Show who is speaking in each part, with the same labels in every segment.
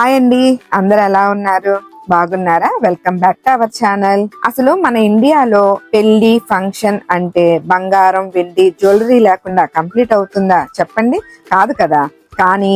Speaker 1: Hi అండి, అందరు ఎలా ఉన్నారు? బాగున్నారా? Welcome back to our channel. అసలు మన ఇండియాలో పెళ్లి ఫంక్షన్ అంటే బంగారం, వెండి, జ్యువెలరీ లేకుండా కంప్లీట్ అవుతుందా చెప్పండి? కాదు కదా. కానీ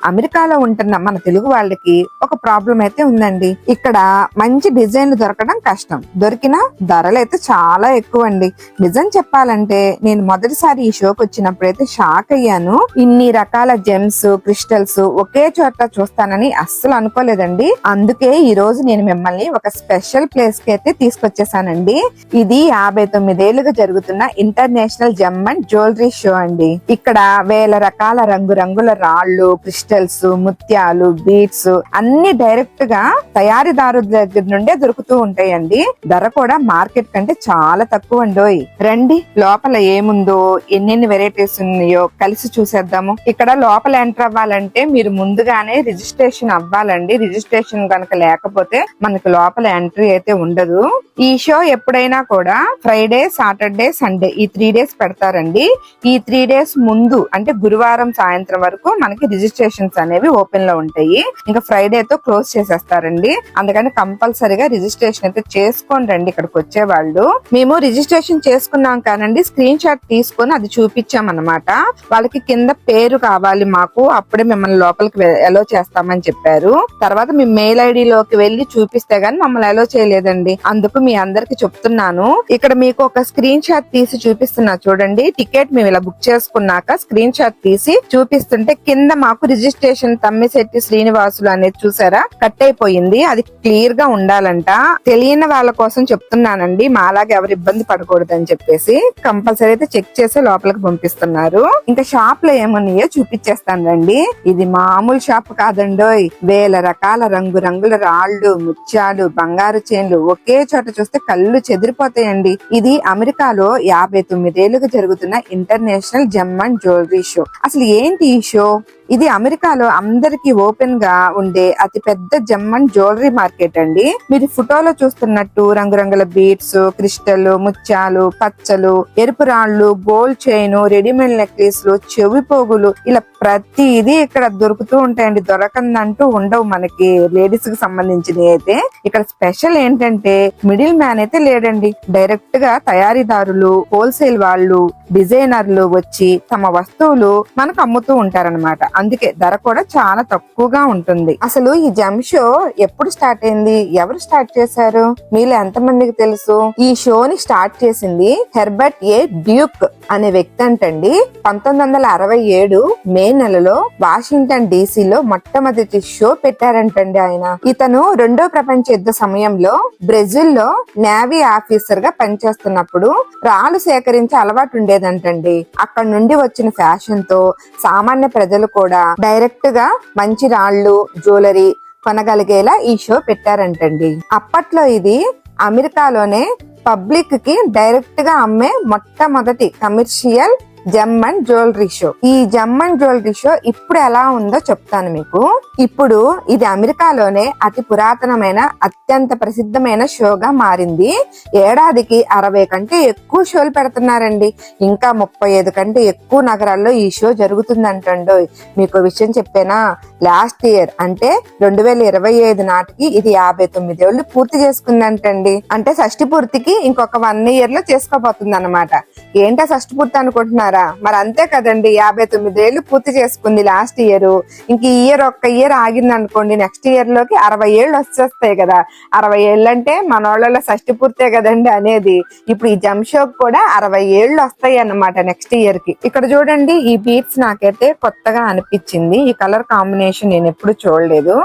Speaker 1: అమెరికాలో ఉంటున్న మన తెలుగు వాళ్ళకి ఒక ప్రాబ్లం అయితే ఉందండి. ఇక్కడ మంచి డిజైన్లు దొరకడం కష్టం, దొరికిన ధరలు అయితే చాలా ఎక్కువ అండి. నిజం చెప్పాలంటే నేను మొదటిసారి ఈ షోకి వచ్చినప్పుడైతే షాక్ అయ్యాను. ఇన్ని రకాల జెమ్స్, క్రిస్టల్స్ ఒకే చోట చూస్తానని అస్సలు అనుకోలేదండి. అందుకే ఈ రోజు నేను మిమ్మల్ని ఒక స్పెషల్ ప్లేస్ కి అయితే తీసుకొచ్చేసానండి. ఇది 59 ఏళ్లుగా జరుగుతున్న international gem and jewellery show అండి. ఇక్కడ వేల రకాల రంగురంగుల రాళ్లు, క్రిస్టల్స్, ముత్యాలు, బీడ్స్ అన్ని డైరెక్ట్ గా తయారీదారుల దగ్గర నుండే దొరుకుతూ ఉంటాయండి. ధర కూడా మార్కెట్ కంటే చాలా తక్కువ అండోయ్. రండి, లోపల ఏముందో, ఎన్నెన్ని వెరైటీస్ ఉన్నాయో కలిసి చూసేద్దాము. ఇక్కడ లోపల ఎంటర్ అవ్వాలంటే మీరు ముందుగానే రిజిస్ట్రేషన్ అవ్వాలండి. రిజిస్ట్రేషన్ కనుక లేకపోతే మనకు లోపల ఎంట్రీ అయితే ఉండదు. ఈ షో ఎప్పుడైనా కూడా ఫ్రైడే, సాటర్డే, సండే ఈ 3 days పెడతారండి. ఈ 3 days ముందు అంటే గురువారం సాయంత్రం వరకు మనకి రిజిస్ట్రేషన్ అనేవి ఓపెన్ లో ఉంటాయి. ఇంకా ఫ్రైడే తో క్లోజ్ చేసేస్తారండి. అందుకని కంపల్సరీగా రిజిస్ట్రేషన్ అయితే చేసుకోండి రండి ఇక్కడికి వచ్చే వాళ్ళు. మేము రిజిస్ట్రేషన్ చేసుకున్నాం కానండి, స్క్రీన్ షాట్ తీసుకొని అది చూపించాం అన్నమాట. వాళ్ళకి కింద పేరు కావాలి మాకు, అప్పుడే మిమ్మల్ని లోపలికి ఎలో చేస్తామని చెప్పారు. తర్వాత మీ మెయిల్ ఐడిలోకి వెళ్లి చూపిస్తే గానీ మమ్మల్ని ఎలో చేయలేదండి. అందుకు మీ అందరికి చెప్తున్నాను. ఇక్కడ మీకు ఒక స్క్రీన్ షాట్ తీసి చూపిస్తున్నా చూడండి. టికెట్ మేము ఇలా బుక్ చేసుకున్నాక స్క్రీన్ షాట్ తీసి చూపిస్తుంటే కింద మాకు రిజిస్ట్రేషన్ తమ్మిశెట్టి శ్రీనివాసులు అనేది చూసారా, కట్ అయిపోయింది. అది క్లియర్ గా ఉండాలంట. తెలియని వాళ్ళ కోసం చెప్తున్నానండి, మాలాగా ఎవరు ఇబ్బంది పడకూడదని చెప్పేసి. కంపల్సరీ అయితే చెక్ చేసి లోపలికి పంపిస్తున్నారు. ఇంకా షాప్ లో ఏమున్నాయో చూపించేస్తాను రండి. ఇది మామూలు షాప్ కాదండోయ్. వేల రకాల రంగురంగుల రాళ్లు, ముత్యాలు, బంగారు చైన్లు ఒకే చోట చూస్తే కళ్ళు చెదిరిపోతాయండి. ఇది అమెరికాలో 59 ఏళ్లుగా జరుగుతున్న international gem and jewellery show. అసలు ఏంటి ఈ షో? ఇది అమెరికాలో అందరికి ఓపెన్ గా ఉండే అతి పెద్ద జెమ్ అండ్ జ్యువెలరీ మార్కెట్ అండి. మీరు ఫోటోలో చూస్తున్నట్టు రంగురంగుల బీడ్స్, క్రిస్టల్, ముత్యాలు, పచ్చలు, ఎరుపు రాళ్లు, గోల్డ్ చైన్, రెడీమేడ్ నెక్లెస్లు, చెవి పోగులు ఇలా ప్రతిదీ ఇక్కడ దొరుకుతూ ఉంటాయండి. దొరకందంటూ ఉండవు మనకి లేడీస్ కి సంబంధించినవి అయితే. ఇక్కడ స్పెషల్ ఏంటంటే మిడిల్ మ్యాన్ అయితే లేడండి. డైరెక్ట్ గా తయారీదారులు, హోల్సేల్ వాళ్ళు, డిజైనర్లు వచ్చి తమ వస్తువులు మనకు అమ్ముతూ ఉంటారన్నమాట. అందుకే ధర కూడా చాలా తక్కువగా ఉంటుంది. అసలు ఈ జెమ్ షో ఎప్పుడు స్టార్ట్ అయింది, ఎవరు స్టార్ట్ చేశారు, మీలో ఎంతమందికి తెలుసు? ఈ షోని స్టార్ట్ చేసింది హెర్బర్ట్ ఏ డ్యూక్ అనే వ్యక్తి అంటండి. 1967 మే నెలలో వాషింగ్టన్ DC-లో మొట్టమొదటి షో పెట్టారంటండి ఆయన. ఇతను 2వ ప్రపంచ యుద్ధ సమయంలో బ్రెజిల్ లో నేవీ ఆఫీసర్ గా పనిచేస్తున్నప్పుడు రాళ్లు సేకరించే అలవాటు ఉండేదంటండి. అక్కడ నుండి వచ్చిన ఫ్యాషన్ తో సామాన్య ప్రజలు కూడా డైరెక్ట్ గా మంచి రాళ్లు, జ్యువెలరీ కొనగలిగేలా ఈ షో పెట్టారంటండి. అప్పట్లో ఇది అమెరికాలోనే పబ్లిక్ కి డైరెక్ట్ గా అమ్మే మొట్టమొదటి commercial gem and jewellery show. ఈ జెమ్ అండ్ జ్యువెలరీ షో ఇప్పుడు ఎలా ఉందో చెప్తాను మీకు. ఇప్పుడు ఇది అమెరికాలోనే అతి పురాతనమైన, అత్యంత ప్రసిద్ధమైన షోగా మారింది. ఏడాదికి 60 కంటే ఎక్కువ షోలు పెడుతున్నారండి. ఇంకా 35 కంటే ఎక్కువ నగరాల్లో ఈ షో జరుగుతుందంటండో. మీకు విషయం చెప్పేనా, లాస్ట్ ఇయర్ అంటే 2025 నాటికి ఇది 59 ఏళ్లు పూర్తి చేసుకుందంటండి. అంటే షష్టి పూర్తికి ఇంకొక 1 year లో చేసుకోబోతుంది అన్నమాట. ఏంటా షష్టి పూర్తి అనుకుంటున్నారా? మరి అంతే కదండి, 59 ఏళ్లు పూర్తి చేసుకుంది లాస్ట్ ఇయర్. ఇంక ఈ ఇయర్ ఒక్క ఇయర్ ఆగింది అనుకోండి, నెక్స్ట్ ఇయర్ లోకి 60 ఏళ్ళు వచ్చేస్తాయి కదా. 60 ఏళ్ళు అంటే మన వాళ్ళలో షష్టి పూర్తే కదండి అనేది. ఇప్పుడు ఈ జెమ్ షోకి కూడా 60 ఏళ్ళు వస్తాయి అన్నమాట నెక్స్ట్ ఇయర్ కి. ఇక్కడ చూడండి, ఈ బీడ్స్ నాకైతే కొత్తగా అనిపించింది. ఈ కలర్ కాంబినేషన్ నేను ఎప్పుడు చూడలేదు,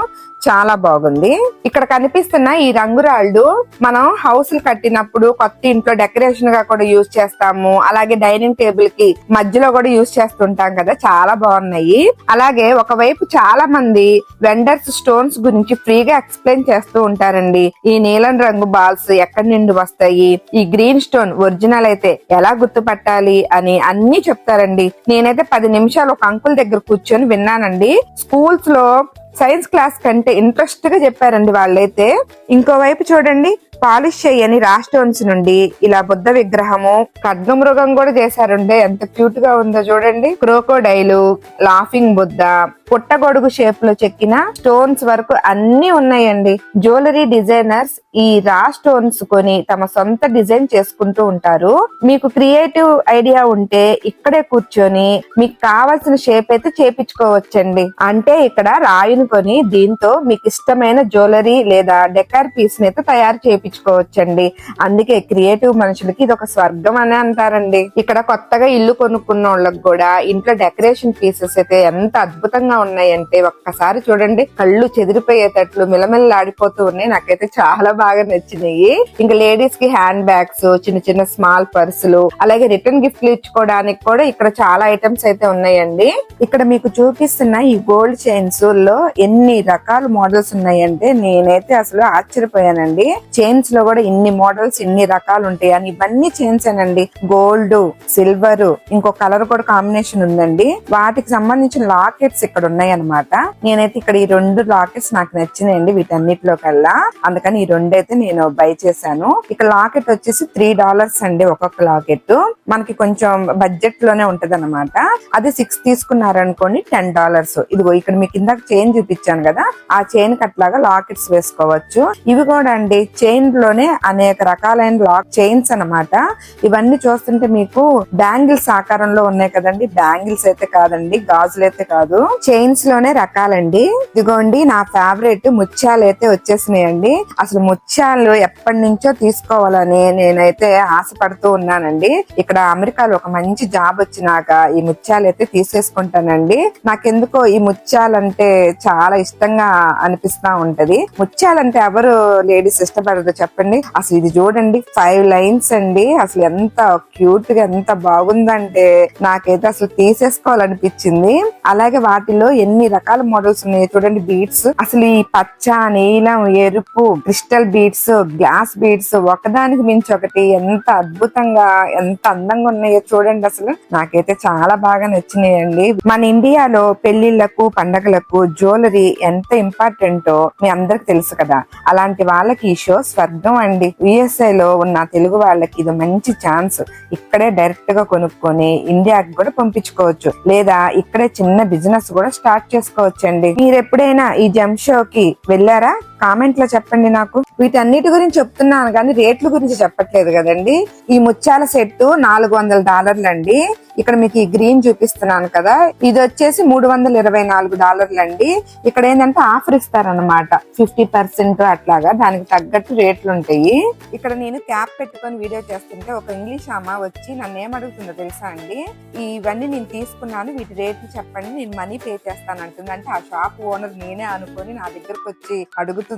Speaker 1: చాలా బాగుంది. ఇక్కడ కనిపిస్తున్న ఈ రంగురాళ్ళు మనం హౌస్లు కట్టినప్పుడు కొత్త ఇంట్లో డెకరేషన్ గా కూడా యూజ్ చేస్తాము. అలాగే డైనింగ్ టేబుల్ కి మధ్యలో కూడా యూజ్ చేస్తుంటాం కదా, చాలా బాగున్నాయి. అలాగే ఒకవైపు చాలా మంది వెండర్స్ స్టోన్స్ గురించి ఫ్రీగా ఎక్స్ప్లెయిన్ చేస్తూ ఉంటారండి. ఈ నీలం రంగు బాల్స్ ఎక్కడి నుండి వస్తాయి, ఈ గ్రీన్ స్టోన్ ఒరిజినల్ అయితే ఎలా గుర్తుపట్టాలి అని అన్ని చెప్తారండి. నేనైతే 10 నిమిషాలు ఒక అంకుల్ దగ్గర కూర్చొని విన్నానండి. స్కూల్స్ లో సైన్స్ క్లాస్ కంటే ఇంట్రెస్ట్ గా చెప్పారండి వాళ్ళైతే. ఇంకోవైపు చూడండి, పాలిష్ చేయని రా స్టోన్స్ నుండి ఇలా బుద్ధ విగ్రహము, ఖడ్గమృగం కూడా చేశారండి. ఎంత క్యూట్ గా ఉందో చూడండి. క్రోకోడైలు, లాఫింగ్ బుద్ధ, పుట్టగొడుగు షేప్ లో చెక్కిన స్టోన్స్ వరకు అన్ని ఉన్నాయండి. జ్యువెలరీ డిజైనర్స్ ఈ రా స్టోన్స్ కొని తమ సొంత డిజైన్ చేసుకుంటూ ఉంటారు. మీకు క్రియేటివ్ ఐడియా ఉంటే ఇక్కడే కూర్చొని మీకు కావాల్సిన షేప్ అయితే చేపించుకోవచ్చండి. అంటే ఇక్కడ రాయిని కొని దీంతో మీకు ఇష్టమైన జ్యువెలరీ లేదా డెకార్ పీస్ ని అయితే తయారు చేయించుకోవచ్చండి. అందుకే క్రియేటివ్ మనుషులకి ఇది ఒక స్వర్గం అని అంటారండి. ఇక్కడ కొత్తగా ఇల్లు కొనుక్కున్న వాళ్ళకి కూడా ఇంట్లో డెకరేషన్ పీసెస్ అయితే ఎంత అద్భుతంగా ఉన్నాయంటే ఒక్కసారి చూడండి, కళ్ళు చెదిరిపోయేటట్లు మిలమిల్లాడిపోతూ ఉన్నాయి. నాకైతే చాలా బాగా నచ్చినాయి. ఇంకా లేడీస్ కి హ్యాండ్ బ్యాగ్స్, చిన్న చిన్న స్మాల్ పర్సులు, అలాగే రిటర్న్ గిఫ్ట్లు ఇచ్చుకోవడానికి కూడా ఇక్కడ చాలా ఐటమ్స్ అయితే ఉన్నాయండి. ఇక్కడ మీకు చూపిస్తున్న ఈ గోల్డ్ చైన్స్ లో ఎన్ని రకాల మోడల్స్ ఉన్నాయంటే నేనైతే అసలు ఆశ్చర్యపోయానండి. చైన్స్ లో కూడా ఇన్ని మోడల్స్, ఇన్ని రకాలు ఉంటాయి అని. ఇవన్నీ చైన్స్ ఏనండి. గోల్డ్, సిల్వర్, ఇంకో కలర్ కూడా కాంబినేషన్ ఉందండి. వాటికి సంబంధించిన లాకెట్స్ ఇక్కడ ఉన్నాయి అన్నమాట. నేనైతే ఇక్కడ ఈ 2 లాకెట్స్ నాకు నచ్చినాయండి వీటన్నిటిలో కల్లా. అందుకని ఈ 2 అయితే నేను బై చేశాను. ఇక్కడ లాకెట్ వచ్చేసి $3 అండి ఒక్కొక్క లాకెట్. మనకి కొంచెం బడ్జెట్ లోనే ఉంటది అనమాట. అది 6 తీసుకున్నారనుకోండి $10. ఇదిగో ఇక్కడ మీకు ఇందాక చైన్ చూపించాను కదా, ఆ చైన్ కట్లాగా లాకెట్స్ వేసుకోవచ్చు. ఇవి కూడా అండి చైన్ లోనే అనేక రకాలైన లాక్ చైన్స్ అన్నమాట. ఇవన్నీ చూస్తుంటే మీకు బ్యాంగిల్స్ ఆకారంలో ఉన్నాయి కదండి. బ్యాంగిల్స్ అయితే కాదండి, గాజులు అయితే కాదు, చైన్స్ లోనే రకాలండి. ఇదిగోండి నా ఫేవరెట్ ముత్యాలు అయితే వచ్చేసినాయండి. అసలు ముత్యాలు ఎప్పటి నుంచో తీసుకోవాలని నేనైతే ఆశపడుతూ ఉన్నానండి. ఇక్కడ అమెరికాలో ఒక మంచి జాబ్ వచ్చినాక ఈ ముత్యాలు అయితే తీసేసుకుంటానండి. నాకెందుకో ఈ ముత్యాలంటే చాలా ఇష్టంగా అనిపిస్తా ఉంటది. ముత్యాలంటే ఎవరు లేడీస్ ఇష్టపడదు చెప్పండి. అసలు ఇది చూడండి 5 లైన్స్ అండి. అసలు ఎంత క్యూట్ గా ఎంత బాగుందంటే నాకైతే అసలు తీసేసుకోవాలనిపించింది. అలాగే వాటిలో ఎన్ని రకాల మోడల్స్ ఉన్నాయి చూడండి. బీడ్స్, అసలు ఈ పచ్చ, నీలం, ఎరుపు, క్రిస్టల్ బీడ్స్, గ్లాస్ బీడ్స్ ఒకదానికి మించి ఒకటి ఎంత అద్భుతంగా ఎంత అందంగా ఉన్నాయో చూడండి. అసలు నాకైతే చాలా బాగా నచ్చినాయండి. మన ఇండియాలో పెళ్లిళ్లకు, పండగలకు జ్యువెలరీ ఎంత ఇంపార్టెంటో మీ అందరికి తెలుసు కదా. అలాంటి వాళ్ళకి ఈ షో స్వర్గం అండి. USA లో ఉన్న తెలుగు వాళ్ళకి ఇది మంచి ఛాన్స్. ఇక్కడే డైరెక్ట్ గా కొనుక్కొని ఇండియాకి కూడా పంపించుకోవచ్చు, లేదా ఇక్కడే చిన్న బిజినెస్ కూడా స్టార్ట్ చేసుకోవచ్చు అండి. మీరు ఎప్పుడైనా ఈ జెమ్ షోకి వెళ్ళారా? కామెంట్ లో చెప్పండి నాకు. వీటన్నిటి గురించి చెప్తున్నాను కానీ రేట్ల గురించి చెప్పట్లేదు కదండి. ఈ ముత్యాల సెట్ $400 అండి. ఇక్కడ మీకు ఈ గ్రీన్ చూపిస్తున్నాను కదా, ఇది వచ్చేసి $324 అండి. ఇక్కడ ఏంటంటే ఆఫర్ ఇస్తారనమాట 50% అట్లాగా, దానికి తగ్గట్టు రేట్లు ఉంటాయి. ఇక్కడ నేను క్యాప్ పెట్టుకొని వీడియో చేస్తుంటే ఒక ఇంగ్లీష్ అమ్మ వచ్చి నన్ను ఏమడుగుతుందో తెలుసా అండి, ఇవన్నీ నేను తీసుకున్నాను, వీటి రేట్లు చెప్పండి, నేను మనీ పే చేస్తాను అంటుంది. అంటే ఆ షాప్ ఓనర్ నేనే అనుకొని నా దగ్గరకు వచ్చి అడుగుతుంది.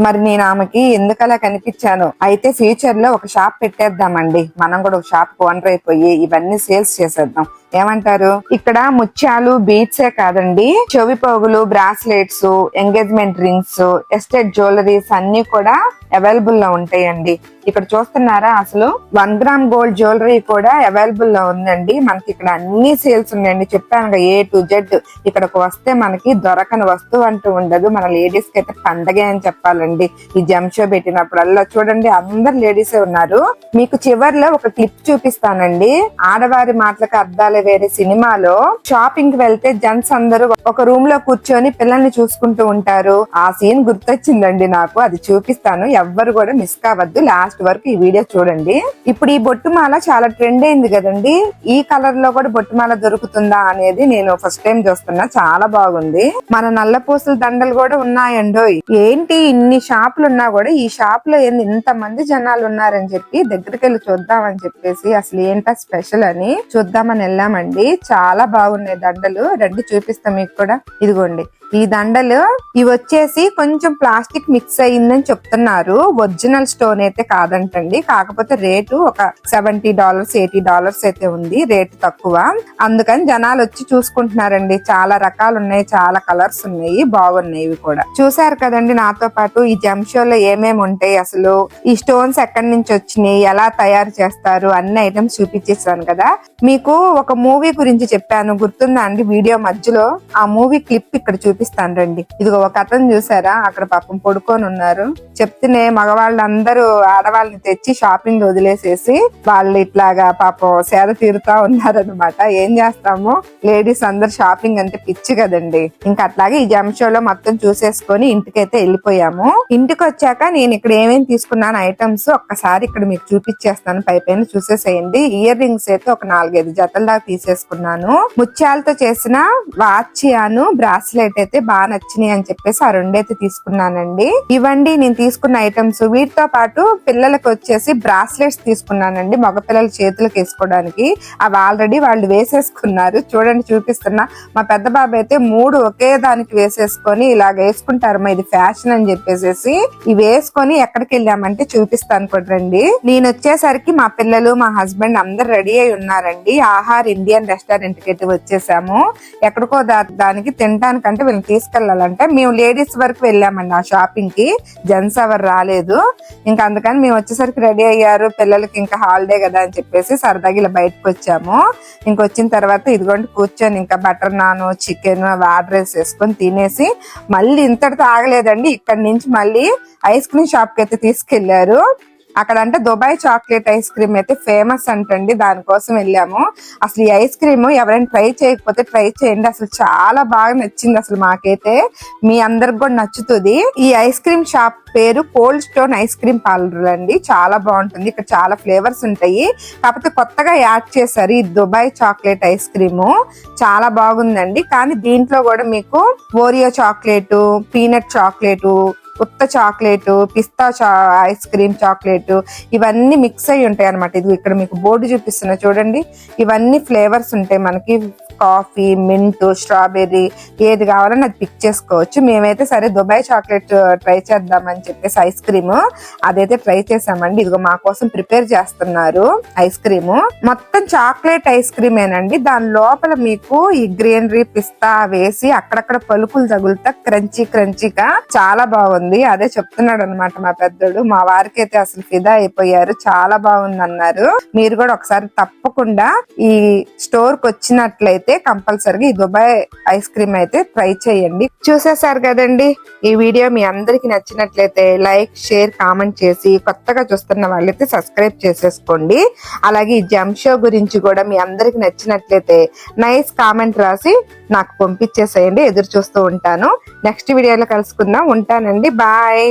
Speaker 1: మరి నేను ఆమెకి ఎందుకలా కనిపించాను. అయితే ఫ్యూచర్ లో ఒక షాప్ పెట్టేద్దామండి, మనం కూడా ఒక షాప్ ఓనర్ అయిపోయి ఇవన్నీ సేల్స్ చేసేద్దాం. ఏమంటారు? ఇక్కడ ముత్యాలు, బీడ్సే కాదండి, చెవి పోగులు, bracelets, engagement rings, estate jewelleries అన్ని కూడా అవైలబుల్ లో ఉంటాయండి. ఇక్కడ చూస్తున్నారా అసలు 1 గ్రామ్ గోల్డ్ జ్యువెలరీ కూడా అవైలబుల్ లో ఉందండి. మనకి ఇక్కడ అన్ని సేల్స్ ఉన్నాయండి. చెప్పాను A to Z. ఇక్కడికి వస్తే మనకి దొరకని వస్తువు అంటూ ఉండదు. మన లేడీస్ కి అయితే పండగే అని చెప్పాలండి. ఈ జెమ్ షో పెట్టినప్పుడల్లా చూడండి అందరు లేడీసే ఉన్నారు. మీకు చివర్లో ఒక క్లిప్ చూపిస్తానండి. ఆడవారి మాటలకు అర్థాలే వేరే సినిమాలో షాపింగ్ కి వెళ్తే జెంట్స్ అందరూ ఒక రూమ్ లో కూర్చొని పిల్లల్ని చూసుకుంటూ ఉంటారు. ఆ సీన్ గుర్తొచ్చిందండి నాకు, అది చూపిస్తాను. ఎవ్వరు కూడా మిస్ కావద్దు, లాస్ట్ వరకు ఈ వీడియో చూడండి. ఇప్పుడు ఈ బొట్టుమాల చాలా ట్రెండ్ అయింది కదండి. ఈ కలర్ లో కూడా బొట్టుమాల దొరుకుతుందా అనేది నేను ఫస్ట్ టైం చూస్తున్నా. చాలా బాగుంది. మన నల్ల పూసల దండలు కూడా ఉన్నాయండో. ఏంటి ఇన్ని షాపులు ఉన్నా కూడా ఈ షాప్ లో ఏంది ఇంత మంది జనాలు ఉన్నారని చెప్పి దగ్గరికి వెళ్ళి చూద్దామని చెప్పేసి అసలు ఏంటా స్పెషల్ అని చూద్దామని వెళ్ళామండి. చాలా బాగున్నాయి దండలు. రండి చూపిస్తాం మీకు కూడా. ఇదిగోండి ఈ దండలు, ఇవి వచ్చేసి కొంచెం ప్లాస్టిక్ మిక్స్ అయ్యిందని చెప్తున్నారు. ఒరిజినల్ స్టోన్ అయితే కాదంటండి. కాకపోతే రేటు ఒక $70, $80 అయితే ఉంది. రేటు తక్కువ, అందుకని జనాలు వచ్చి చూసుకుంటున్నారండి. చాలా రకాలు ఉన్నాయి, చాలా కలర్స్ ఉన్నాయి, బాగున్నాయి. ఇవి కూడా చూసారు కదండి. నాతో పాటు ఈ జెమ్ షోలో ఏమేమి ఉంటాయి, అసలు ఈ స్టోన్స్ ఎక్కడి నుంచి వచ్చినాయి, ఎలా తయారు చేస్తారు, అన్ని ఐటమ్స్ చూపించేసాను కదా. మీకు ఒక మూవీ గురించి చెప్పాను గుర్తుందా అండి వీడియో మధ్యలో? ఆ మూవీ క్లిప్ ఇక్కడ చూపిస్తాను రండి. ఇదిగో ఒక అతను చూసారా, అక్కడ పాపం పడుకొని ఉన్నారు. చెప్తేనే మగవాళ్ళందరూ ఆడవాళ్ళని తెచ్చి షాపింగ్ వదిలేసేసి వాళ్ళు ఇట్లాగా పాపం సేద తీరుతా ఉన్నారనమాట. ఏం చేస్తాము, లేడీస్ అందరు షాపింగ్ అంటే పిచ్చి కదండి. ఇంకా అట్లాగే ఈ జంషోలో మొత్తం చూసేసుకొని ఇంటికైతే వెళ్ళిపోయాము. ఇంటికి వచ్చాక నేను ఇక్కడ ఏమేమి తీసుకున్నాను ఐటమ్స్ ఒక్కసారి ఇక్కడ మీకు చూపించేస్తాను. పైపైన చూసేసేయండి. ఇయర్ రింగ్స్ అయితే ఒక 4-5 జతల దాకా తీసేసుకున్నాను. ముత్యాలతో చేసిన వాచియాను బ్రాస్లెట్ అయితే బాగా నచ్చినాయి అని చెప్పేసి ఆ రెండైతే తీసుకున్నానండి. ఇవ్వండి నేను తీసుకున్న ఐటమ్స్. వీటితో పాటు పిల్లలకు వచ్చేసి బ్రాస్లెట్స్ తీసుకున్నానండి, మగ పిల్లల చేతులకు వేసుకోవడానికి. అవి ఆల్రెడీ వాళ్ళు వేసేసుకున్నారు. చూడండి చూపిస్తున్నా. మా పెద్ద బాబు అయితే 3 ఒకే దానికి వేసేసుకొని ఇలాగ వేసుకుంటారు, ఇది ఫ్యాషన్ అని చెప్పేసి ఇవి వేసుకొని ఎక్కడికి వెళ్ళామంటే చూపిస్తాను కూడా రండి. నేను వచ్చేసరికి మా పిల్లలు మా హస్బెండ్ అందరు రెడీ అయి ఉన్నారండి. ఆహార్ ఇండియన్ రెస్టారెంట్ కి అయితే వచ్చేసాము. ఎక్కడికో దానికి తినడానికంటే వీళ్ళని తీసుకెళ్లాలంటే మేము లేడీస్ వరకు వెళ్ళామండి ఆ షాపింగ్ కి. జెంట్స్ ఎవరు రాలేదు. ఇంకా అందుకని మేము వచ్చేసరికి రెడీ అయ్యారు. పిల్లలకి ఇంకా హాలిడే కదా అని చెప్పేసి సరదాగా ఇలా బయటకు వచ్చాము. ఇంకొచ్చిన తర్వాత ఇదిగోండి కూర్చొని ఇంకా బటర్ నాన్ చికెన్ అవి ఆర్డర్ వేసుకొని తినేసి మళ్ళీ ఇంతటితో ఆగలేదండి. ఇక్కడ నుంచి మళ్ళీ ఐస్ క్రీమ్ షాప్ కి అయితే తీసుకెళ్లారు. అక్కడ అంటే దుబాయ్ చాక్లెట్ ఐస్ క్రీమ్ అయితే ఫేమస్ అంటండి, దానికోసం వెళ్ళాము. అసలు ఈ ఐస్ క్రీమ్ ఎవరైనా ట్రై చేయకపోతే ట్రై చేయండి, అసలు చాలా బాగా నచ్చింది. అసలు మాకైతే మీ అందరికి కూడా నచ్చుతుంది. ఈ ఐస్ క్రీమ్ షాప్ పేరు cold stone ice cream parlour అండి. చాలా బాగుంటుంది. ఇక్కడ చాలా ఫ్లేవర్స్ ఉంటాయి. కాకపోతే కొత్తగా యాడ్ చేశారు ఈ దుబాయ్ చాక్లెట్ ఐస్ క్రీమ్. చాలా బాగుందండి. కానీ దీంట్లో కూడా మీకు ఓరియో చాక్లెట్, పీనట్ చాక్లెట్, ఉత్త చాక్లెట్, పిస్తా ఐస్ క్రీమ్ చాక్లెట్ ఇవన్నీ మిక్స్ అయ్యి ఉంటాయి అనమాట. ఇది ఇక్కడ మీకు బోర్డు చూపిస్తున్నా చూడండి. ఇవన్నీ ఫ్లేవర్స్ ఉంటాయి మనకి. కాఫీ, మింట్, స్ట్రాబెర్రీ ఏది కావాలని అది పిక్ చేసుకోవచ్చు. మేమైతే సరే దుబాయ్ చాక్లెట్ ట్రై చేద్దామని చెప్పేసి ఐస్ క్రీమ్ అదైతే ట్రై చేసామండి. ఇదిగో మా కోసం ప్రిపేర్ చేస్తున్నారు ఐస్ క్రీమ్. మొత్తం చాక్లెట్ ఐస్ క్రీమ్ ఏనండి. దాని లోపల మీకు ఈ గ్రీనరీ పిస్తా వేసి అక్కడక్కడ పలుకులు తగులుతా క్రంచీగా చాలా బాగుంది. అదే చెప్తున్నాడు అనమాట మా పెద్దోడు. మా వారికి అయితే అసలు ఫిదా అయిపోయారు. చాలా బాగుంది అన్నారు. మీరు కూడా ఒకసారి తప్పకుండా ఈ స్టోర్ కి వచ్చినట్లయితే కంపల్సరీగా ఈ దుబాయ్ ఐస్ క్రీమ్ అయితే ట్రై చేయండి. చూసేసారు కదండి. ఈ వీడియో మీ అందరికి నచ్చినట్లయితే లైక్, షేర్, కామెంట్ చేసి కొత్తగా చూస్తున్న వాళ్ళైతే సబ్స్క్రైబ్ చేసేసుకోండి. అలాగే ఈ జంషో గురించి కూడా మీ అందరికి నచ్చినట్లయితే నైస్ కామెంట్ రాసి నాకు పంపించేసేయండి. ఎదురు చూస్తూ ఉంటాను. నెక్స్ట్ వీడియోలో కలుసుకుందాం. ఉంటానండి. బాయ్.